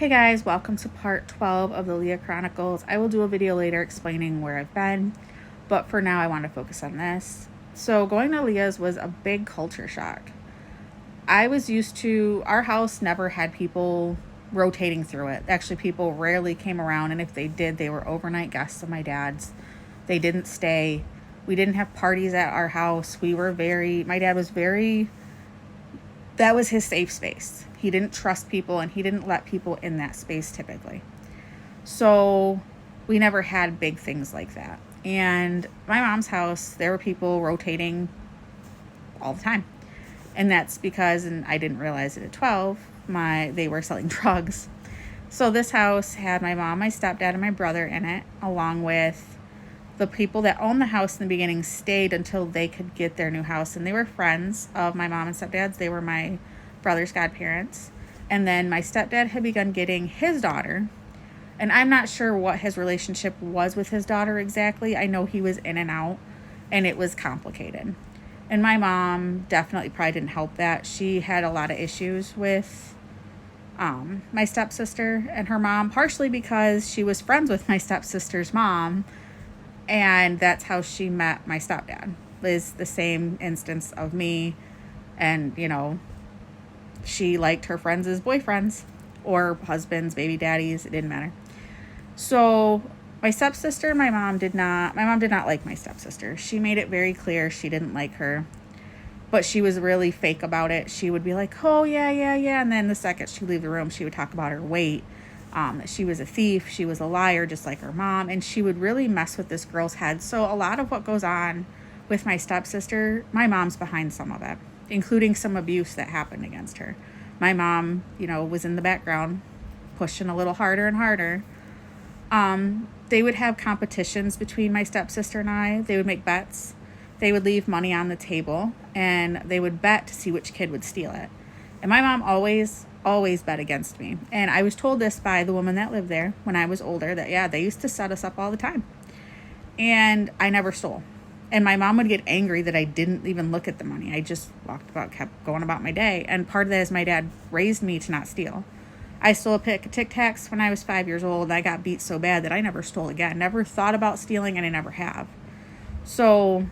Hey guys, welcome to part 12 of the Leahaa Chronicles. I will do a video later explaining where I've been, but for now I want to focus on this. So going to Leahaa's was a big culture shock. I was used to, our house never had people rotating through it. Actually, people rarely came around, and if they did, they were overnight guests of my dad's. They didn't stay. We didn't have parties at our house. My dad was that was his safe space. He didn't trust people and he didn't let people in that space typically. So we never had big things like that. And my mom's house, there were people rotating all the time. And that's because, and I didn't realize it at 12, they were selling drugs. So this house had my mom, my stepdad, and my brother in it, along with the people that owned the house in the beginning stayed until they could get their new house. And they were friends of my mom and stepdad's. They were my brother's godparents. And then my stepdad had begun getting his daughter. And I'm not sure what his relationship was with his daughter exactly. I know he was in and out, and it was complicated. And my mom definitely probably didn't help that. She had a lot of issues with my stepsister and her mom, partially because she was friends with my stepsister's mom. And that's how she met my stepdad. Is the same instance of me. And, she liked her friends as boyfriends or husbands, baby daddies. It didn't matter. So my stepsister, my mom did not like my stepsister. She made it very clear she didn't like her. But she was really fake about it. She would be like, oh, yeah. And then the second she'd leave the room, she would talk about her weight. That she was a thief, she was a liar, just like her mom, and she would really mess with this girl's head. So a lot of what goes on with my stepsister, my mom's behind some of it, including some abuse that happened against her. My mom, was in the background, pushing a little harder and harder. They would have competitions between my stepsister and I. They would make bets. They would leave money on the table, and they would bet to see which kid would steal it. And my mom always bet against me. And I was told this by the woman that lived there when I was older, that, yeah, they used to set us up all the time. And I never stole. And my mom would get angry that I didn't even look at the money. I just kept going about my day. And part of that is my dad raised me to not steal. I stole a pack of Tic Tacs when I was 5 years old. I got beat so bad that I never stole again. Never thought about stealing, and I never have. So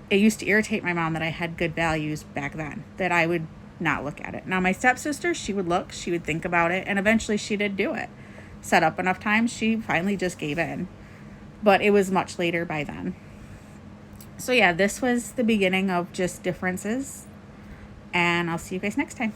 it used to irritate my mom that I had good values back then, that I would not look at it. Now my stepsister, she would look, she would think about it, and eventually she did do it. Set up enough times, she finally just gave in. But it was much later by then. So yeah, this was the beginning of just differences, and I'll see you guys next time.